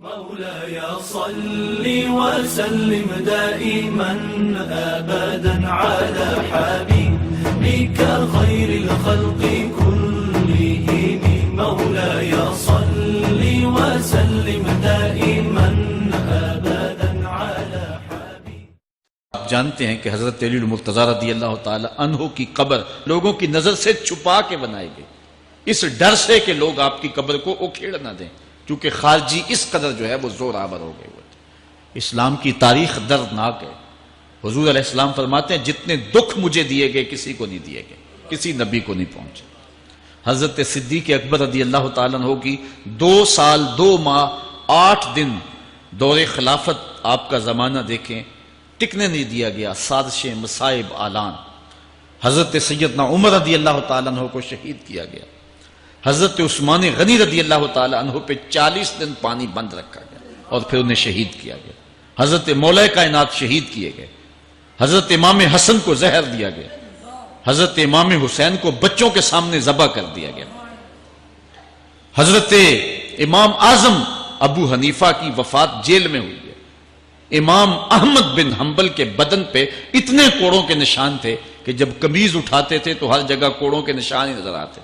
مولاي صل وسلم دائما أبدا على حبيبك خير الخلق كلهم مولاي صل وسلم دائما أبدا على حبيبك. آپ جانتے ہیں کہ حضرت علی المرتضیٰ رضی اللہ تعالی عنہ کی قبر لوگوں کی نظر سے چھپا کے بنائی گئی، اس ڈر سے کہ لوگ آپ کی قبر کو اکھیڑ نہ دیں، کیونکہ خارجی اس قدر جو ہے وہ زور آور ہو گئے ہوئے تھے۔ اسلام کی تاریخ دردناک ہے۔ حضور علیہ السلام فرماتے ہیں جتنے دکھ مجھے دیے گئے کسی کو نہیں دیے گئے، کسی نبی کو نہیں پہنچے۔ حضرت صدیق اکبر رضی اللہ تعالیٰ عنہ کی 2 سال 2 ماہ 8 دن دور خلافت آپ کا زمانہ دیکھیں، ٹکنے نہیں دیا گیا، سازشیں، مصائب، اعلان۔ حضرت سیدنا عمر رضی اللہ تعالیٰ عنہ کو شہید کیا گیا، حضرت عثمان غنی رضی اللہ تعالیٰ عنہ پہ 40 دن پانی بند رکھا گیا اور پھر انہیں شہید کیا گیا۔ حضرت مولا کائنات شہید کیے گئے، حضرت امام حسن کو زہر دیا گیا، حضرت امام حسین کو بچوں کے سامنے ذبح کر دیا گیا، حضرت امام اعظم ابو حنیفہ کی وفات جیل میں ہوئی ہے۔ امام احمد بن حنبل کے بدن پہ اتنے کوڑوں کے نشان تھے کہ جب قمیض اٹھاتے تھے تو ہر جگہ کوڑوں کے نشان ہی نظر آتے۔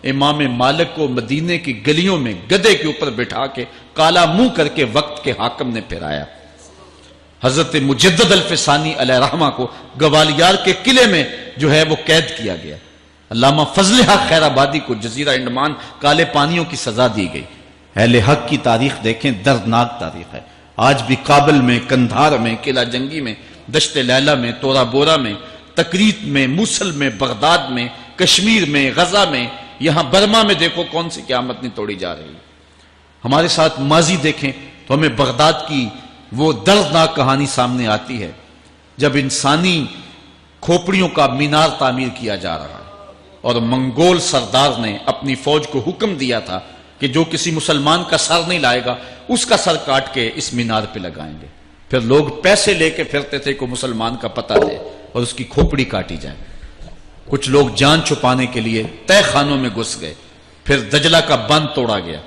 امام مالک کو مدینے کی گلیوں میں گدھے کے اوپر بٹھا کے کالا منہ کر کے وقت کے حاکم نے پھرایا۔ حضرت مجدد الفسانی علیہ رحمہ کو گوالیار کے قلعے میں جو ہے وہ قید کیا گیا۔ علامہ فضل حق خیر آبادی کو جزیرہ انڈمان کالے پانیوں کی سزا دی گئی۔ اہل حق کی تاریخ دیکھیں، دردناک تاریخ ہے۔ آج بھی کابل میں، کندھار میں، قلعہ جنگی میں، دشت لیلہ میں، تورا بورا میں، تکریت میں، موصل میں، بغداد میں، کشمیر میں، غزہ میں، یہاں برما میں دیکھو کون سی قیامت نہیں توڑی جا رہی۔ ہمارے ساتھ ماضی دیکھیں تو ہمیں بغداد کی وہ دردناک کہانی سامنے آتی ہے جب انسانی کھوپڑیوں کا مینار تعمیر کیا جا رہا ہے اور منگول سردار نے اپنی فوج کو حکم دیا تھا کہ جو کسی مسلمان کا سر نہیں لائے گا اس کا سر کاٹ کے اس مینار پہ لگائیں گے۔ پھر لوگ پیسے لے کے پھرتے تھے کہ مسلمان کا پتہ دے اور اس کی کھوپڑی کاٹی جائے۔ کچھ لوگ جان چھپانے کے لیے تہ خانوں میں گھس گئے، پھر دجلہ کا بند توڑا گیا،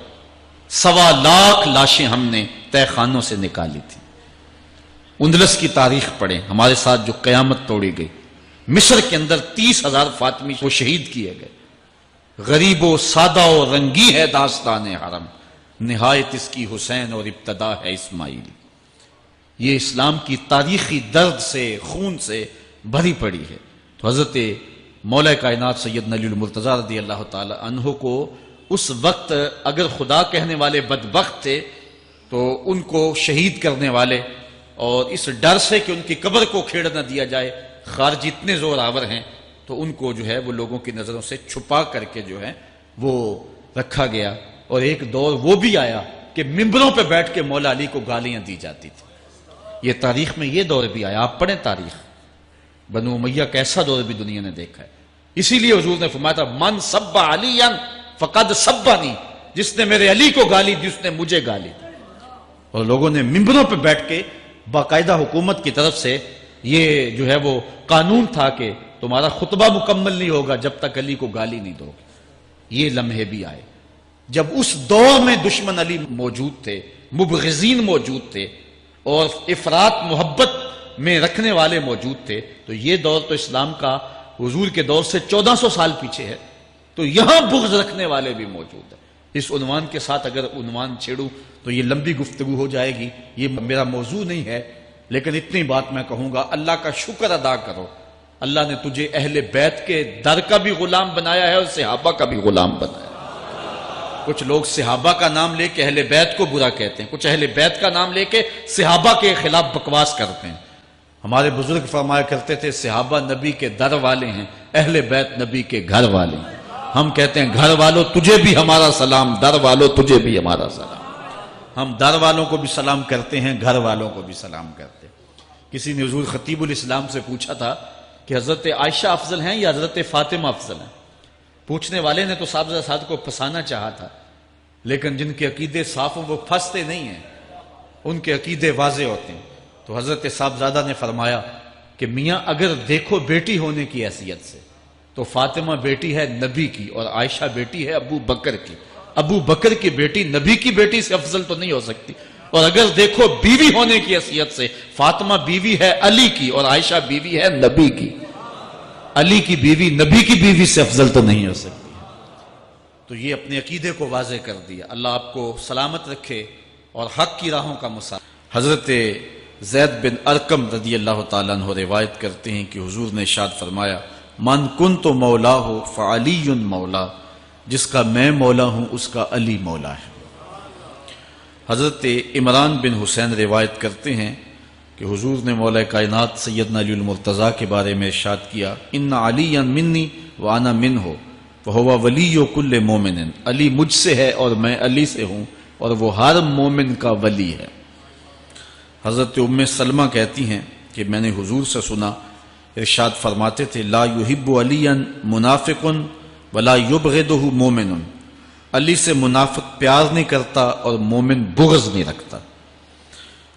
1.25 لاکھ لاشیں ہم نے تہ خانوں سے نکالی تھی۔ اندلس کی تاریخ پڑھیں، ہمارے ساتھ جو قیامت توڑی گئی۔ مصر کے اندر 30,000 فاطمی کو شہید کیے گئے۔ غریب و سادہ و رنگی ہے داستان حرم، نہایت اس کی حسین اور ابتدا ہے اسماعیل۔ یہ اسلام کی تاریخی درد سے، خون سے بھری پڑی ہے۔ تو حضرت مولا کائنات سیدنا علی المرتضیٰ رضی اللہ تعالی عنہ کو اس وقت اگر خدا کہنے والے بدبخت تھے تو ان کو شہید کرنے والے اور اس ڈر سے کہ ان کی قبر کو کھیڑ نہ دیا جائے خارج اتنے زور آور ہیں تو ان کو جو ہے وہ لوگوں کی نظروں سے چھپا کر کے جو ہے وہ رکھا گیا۔ اور ایک دور وہ بھی آیا کہ ممبروں پہ بیٹھ کے مولا علی کو گالیاں دی جاتی تھی۔ یہ تاریخ میں یہ دور بھی آیا، آپ پڑھیں تاریخ، بنو امیہ کا ایسا دور بھی دنیا نے دیکھا ہے۔ اسی لیے حضور نے فرمایا تھا من سب علی فقد سبنی، جس نے میرے علی کو گالی دی اس نے مجھے گالی دی۔ اور لوگوں نے ممبروں پہ بیٹھ کے باقاعدہ حکومت کی طرف سے یہ جو ہے وہ قانون تھا کہ تمہارا خطبہ مکمل نہیں ہوگا جب تک علی کو گالی نہیں دو گے۔ یہ لمحے بھی آئے جب اس دور میں دشمن علی موجود تھے، مبغضین موجود تھے اور افراط محبت میں رکھنے والے موجود تھے۔ تو یہ دور تو اسلام کا حضور کے دور سے 1400 سال پیچھے ہے، تو یہاں بغض رکھنے والے بھی موجود ہیں۔ اس عنوان کے ساتھ اگر عنوان چھیڑوں تو یہ لمبی گفتگو ہو جائے گی، یہ میرا موضوع نہیں ہے، لیکن اتنی بات میں کہوں گا، اللہ کا شکر ادا کرو، اللہ نے تجھے اہل بیت کے در کا بھی غلام بنایا ہے اور صحابہ کا بھی غلام بنایا ہے۔ کچھ لوگ صحابہ کا نام لے کے اہل بیت کو برا کہتے ہیں، کچھ اہل بیت کا نام لے کے صحابہ کے خلاف بکواس کرتے ہیں۔ ہمارے بزرگ فرمایا کرتے تھے صحابہ نبی کے در والے ہیں، اہل بیت نبی کے گھر والے ہیں۔ ہم کہتے ہیں گھر والوں تجھے بھی ہمارا سلام، در والوں تجھے بھی ہمارا سلام۔ ہم در والوں کو بھی سلام کرتے ہیں، گھر والوں کو بھی سلام کرتے ہیں۔ کسی نے حضور خطیب الاسلام سے پوچھا تھا کہ حضرت عائشہ افضل ہیں یا حضرت فاطمہ افضل ہیں؟ پوچھنے والے نے تو صاحبزادہ سعد کو پھنسانا چاہا تھا، لیکن جن کے عقیدے صاف ہیں وہ پھنستے نہیں ہیں، ان کے عقیدے واضح ہوتے ہیں۔ تو حضرت صاحبزادہ نے فرمایا کہ میاں اگر دیکھو بیٹی ہونے کی حیثیت سے تو فاطمہ بیٹی ہے نبی کی اور عائشہ بیٹی ہے ابو بکر کی۔ ابو بکر کی بیٹی نبی کی بیٹی سے افضل تو نہیں ہو سکتی، اور اگر دیکھو بیوی ہونے کی حیثیت سے، فاطمہ بیوی ہے علی کی اور عائشہ بیوی ہے نبی کی۔ علی کی بیوی نبی کی بیوی سے افضل تو نہیں ہو سکتی۔ تو یہ اپنے عقیدے کو واضح کر دیا۔ اللہ آپ کو سلامت رکھے اور حق کی راہوں کا مسافر۔ حضرت زید بن ارقم رضی اللہ تعالیٰ عنہ روایت کرتے ہیں کہ حضور نے ارشاد فرمایا، من کنت مولا ہو فعلی مولا، جس کا میں مولا ہوں اس کا علی مولا ہے۔ حضرت عمران بن حسین روایت کرتے ہیں کہ حضور نے مولا کائنات سیدنا علی المرتضیٰ کے بارے میں ارشاد کیا، ان علی منی وانا منہ فہو ولی کل مومن، علی مجھ سے ہے اور میں علی سے ہوں اور وہ ہر مومن کا ولی ہے۔ حضرت ام سلمہ کہتی ہیں کہ میں نے حضور سے سنا، ارشاد فرماتے تھے، لا یحب علی منافق ولا یبغضہ مومن، علی سے منافق پیار نہیں کرتا اور مومن بغض نہیں رکھتا۔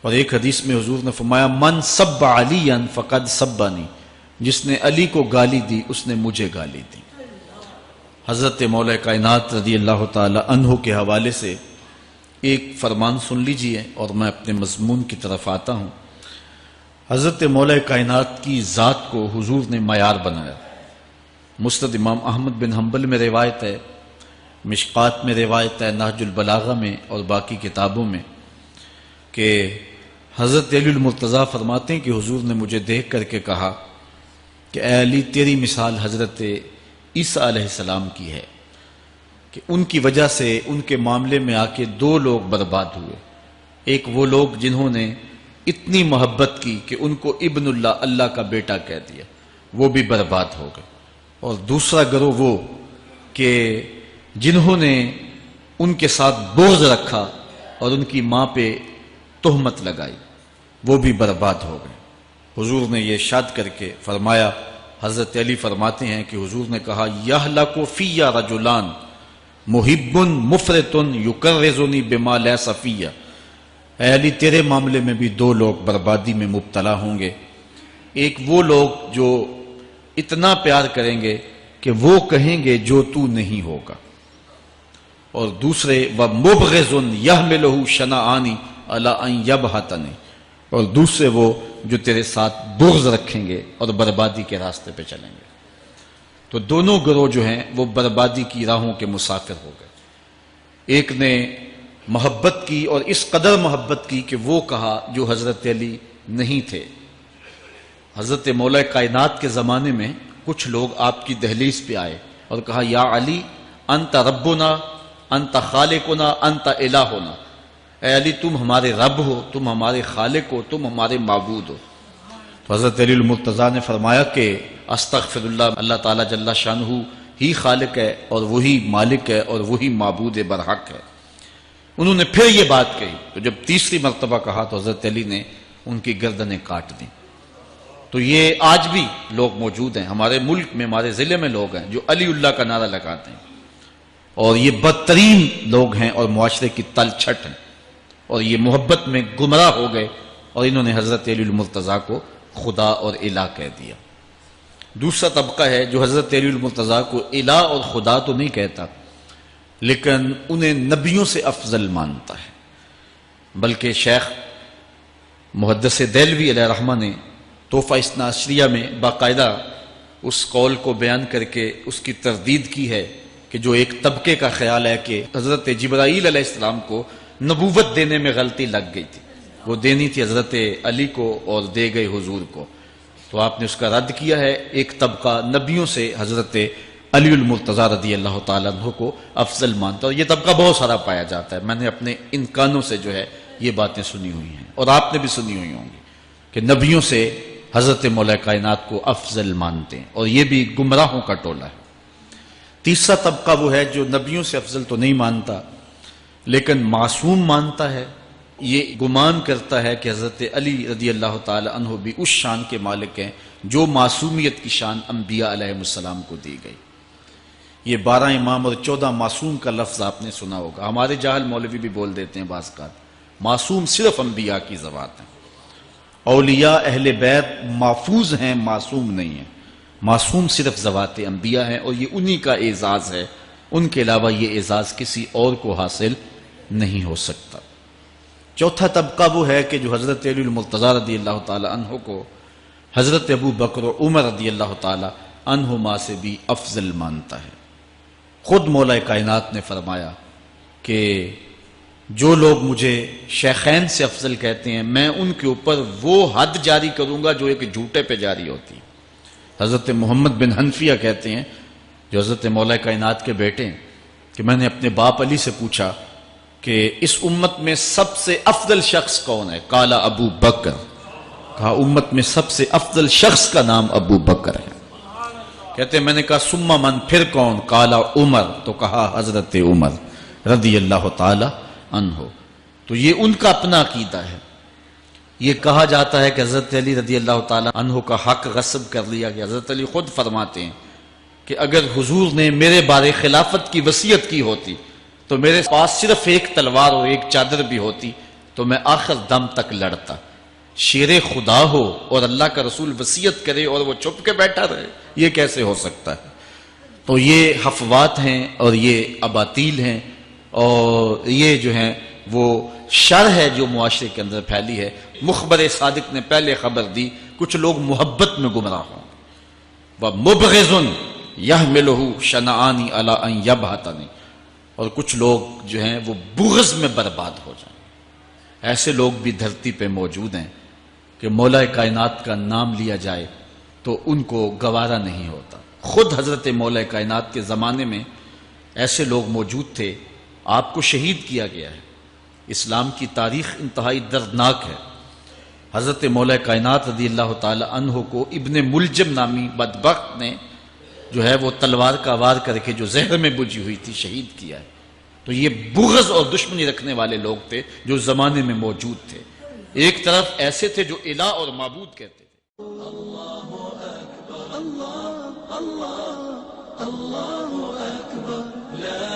اور ایک حدیث میں حضور نے فرمایا، من سب علی فقد سبنی، جس نے علی کو گالی دی اس نے مجھے گالی دی۔ حضرت مولا کائنات رضی اللہ تعالی عنہ کے حوالے سے ایک فرمان سن لیجئے اور میں اپنے مضمون کی طرف آتا ہوں۔ حضرت مولا کائنات کی ذات کو حضور نے معیار بنایا۔ مسند امام احمد بن حنبل میں روایت ہے، مشکات میں روایت ہے، نہج البلاغہ میں اور باقی کتابوں میں، کہ حضرت علی المرتضیٰ فرماتے ہیں کہ حضور نے مجھے دیکھ کر کے کہا کہ اے علی، تیری مثال حضرت عیسیٰ علیہ السلام کی ہے کہ ان کی وجہ سے ان کے معاملے میں آ کے دو لوگ برباد ہوئے۔ ایک وہ لوگ جنہوں نے اتنی محبت کی کہ ان کو ابن اللہ، اللہ کا بیٹا کہہ دیا، وہ بھی برباد ہو گئے۔ اور دوسرا گروہ وہ کہ جنہوں نے ان کے ساتھ بغض رکھا اور ان کی ماں پہ تہمت لگائی، وہ بھی برباد ہو گئے۔ حضور نے یہ ارشاد کر کے فرمایا، حضرت علی فرماتے ہیں کہ حضور نے کہا، یہلک فی رجلان محب مفرط یکرزنی بما لیس فی، اے علی تیرے معاملے میں بھی دو لوگ بربادی میں مبتلا ہوں گے۔ ایک وہ لوگ جو اتنا پیار کریں گے کہ وہ کہیں گے جو تو نہیں ہوگا، اور دوسرے ومبغض یحملہ شنآنی علی ان یبہتنی، اور دوسرے وہ جو تیرے ساتھ بغض رکھیں گے اور بربادی کے راستے پہ چلیں گے۔ تو دونوں گروہ جو ہیں وہ بربادی کی راہوں کے مسافر ہو گئے۔ ایک نے محبت کی اور اس قدر محبت کی کہ وہ کہا جو حضرت علی نہیں تھے۔ حضرت مولا کائنات کے زمانے میں کچھ لوگ آپ کی دہلیز پہ آئے اور کہا، یا علی انت ربنا انت خالقنا انت الہنا، اے علی تم ہمارے رب ہو، تم ہمارے خالق ہو، تم ہمارے معبود ہو۔ تو حضرت علی المرتضیٰ نے فرمایا کہ استغفر اللہ، اللہ تعالیٰ جل شانہ ہی خالق ہے اور وہی مالک ہے اور وہی معبود برحق ہے۔ انہوں نے پھر یہ بات کہی، تو جب تیسری مرتبہ کہا تو حضرت علی نے ان کی گردنیں کاٹ دیں۔ تو یہ آج بھی لوگ موجود ہیں ہمارے ملک میں، ہمارے ضلع میں لوگ ہیں جو علی اللہ کا نعرہ لگاتے ہیں، اور یہ بدترین لوگ ہیں اور معاشرے کی تل چھٹ ہیں، اور یہ محبت میں گمراہ ہو گئے اور انہوں نے حضرت علی المرتضیٰ کو خدا اور الہ کہہ دیا۔ دوسرا طبقہ ہے جو حضرت علی المرتضیٰ کو الہ اور خدا تو نہیں کہتا، لیکن انہیں نبیوں سے افضل مانتا ہے۔ بلکہ شیخ محدث دہلوی علیہ رحمہ نے تحفہ اثنا عشریہ میں باقاعدہ اس قول کو بیان کر کے اس کی تردید کی ہے کہ جو ایک طبقے کا خیال ہے کہ حضرت جبرائیل علیہ السلام کو نبوت دینے میں غلطی لگ گئی تھی، وہ دینی تھی حضرت علی کو اور دے گئے حضور کو، تو آپ نے اس کا رد کیا ہے۔ ایک طبقہ نبیوں سے حضرت علی المرتضیٰ رضی اللہ تعالیٰ عنہ کو افضل مانتا ہے، اور یہ طبقہ بہت سارا پایا جاتا ہے۔ میں نے اپنے ان کانوں سے جو ہے یہ باتیں سنی ہوئی ہیں، اور آپ نے بھی سنی ہوئی ہوں گی کہ نبیوں سے حضرت مولا کائنات کو افضل مانتے ہیں، اور یہ بھی گمراہوں کا ٹولہ ہے۔ تیسرا طبقہ وہ ہے جو نبیوں سے افضل تو نہیں مانتا لیکن معصوم مانتا ہے، یہ گمان کرتا ہے کہ حضرت علی رضی اللہ تعالی عنہ بھی اس شان کے مالک ہیں جو معصومیت کی شان انبیاء علیہ السلام کو دی گئی۔ یہ 12 امام اور 14 معصوم کا لفظ آپ نے سنا ہوگا، ہمارے جاہل مولوی بھی بول دیتے ہیں بعض کا، معصوم صرف انبیاء کی ذوات ہیں۔ اولیاء اہل بیت محفوظ ہیں، معصوم نہیں ہیں، معصوم صرف ذوات انبیاء ہیں، اور یہ انہی کا اعزاز ہے، ان کے علاوہ یہ اعزاز کسی اور کو حاصل نہیں ہو سکتا۔ چوتھا طبقہ وہ ہے کہ جو حضرت علی المرتضیٰ رضی اللہ تعالی عنہ کو حضرت ابو بکر و عمر رضی اللہ تعالی عنہما سے بھی افضل مانتا ہے۔ خود مولا کائنات نے فرمایا کہ جو لوگ مجھے شیخین سے افضل کہتے ہیں میں ان کے اوپر وہ حد جاری کروں گا جو ایک جھوٹے پہ جاری ہوتی ہے۔ حضرت محمد بن حنفیہ کہتے ہیں جو حضرت مولا کائنات کے بیٹے ہیں کہ میں نے اپنے باپ علی سے پوچھا کہ اس امت میں سب سے افضل شخص کون ہے؟ قال ابو بکر، کہا امت میں سب سے افضل شخص کا نام ابو بکر ہے۔ کہتے ہیں میں نے کہا ثم من، پھر کون؟ قال عمر، تو کہا حضرت عمر رضی اللہ تعالی عنہ۔ تو یہ ان کا اپنا عقیدہ ہے۔ یہ کہا جاتا ہے کہ حضرت علی رضی اللہ تعالی عنہ کا حق غصب کر لیا گیا۔ حضرت علی خود فرماتے ہیں کہ اگر حضور نے میرے بارے خلافت کی وصیت کی ہوتی تو میرے پاس صرف ایک تلوار اور ایک چادر بھی ہوتی تو میں آخر دم تک لڑتا۔ شیر خدا ہو اور اللہ کا رسول وصیت کرے اور وہ چھپ کے بیٹھا رہے، یہ کیسے ہو سکتا ہے؟ تو یہ حفوات ہیں اور یہ اباطیل ہیں اور یہ جو ہیں وہ شر ہے جو معاشرے کے اندر پھیلی ہے۔ مخبر صادق نے پہلے خبر دی کچھ لوگ محبت میں گمراہ ہوں، وَمُبْغِضٌ يَحْمِلُهُ شَنَآنِ عَلَىٰ أَن يَبْهَتَنِ، اور کچھ لوگ جو ہیں وہ بغض میں برباد ہو جائیں۔ ایسے لوگ بھی دھرتی پہ موجود ہیں کہ مولا کائنات کا نام لیا جائے تو ان کو گوارا نہیں ہوتا۔ خود حضرت مولا کائنات کے زمانے میں ایسے لوگ موجود تھے، آپ کو شہید کیا گیا ہے۔ اسلام کی تاریخ انتہائی دردناک ہے۔ حضرت مولا کائنات رضی اللہ تعالی عنہ کو ابن ملجم نامی بدبخت نے جو ہے وہ تلوار کا وار کر کے جو زہر میں بجھی ہوئی تھی شہید کیا ہے۔ تو یہ بغض اور دشمنی رکھنے والے لوگ تھے جو زمانے میں موجود تھے۔ ایک طرف ایسے تھے جو الہ اور معبود کہتے تھے۔ اللہ اکبر، اللہ اکبر، لا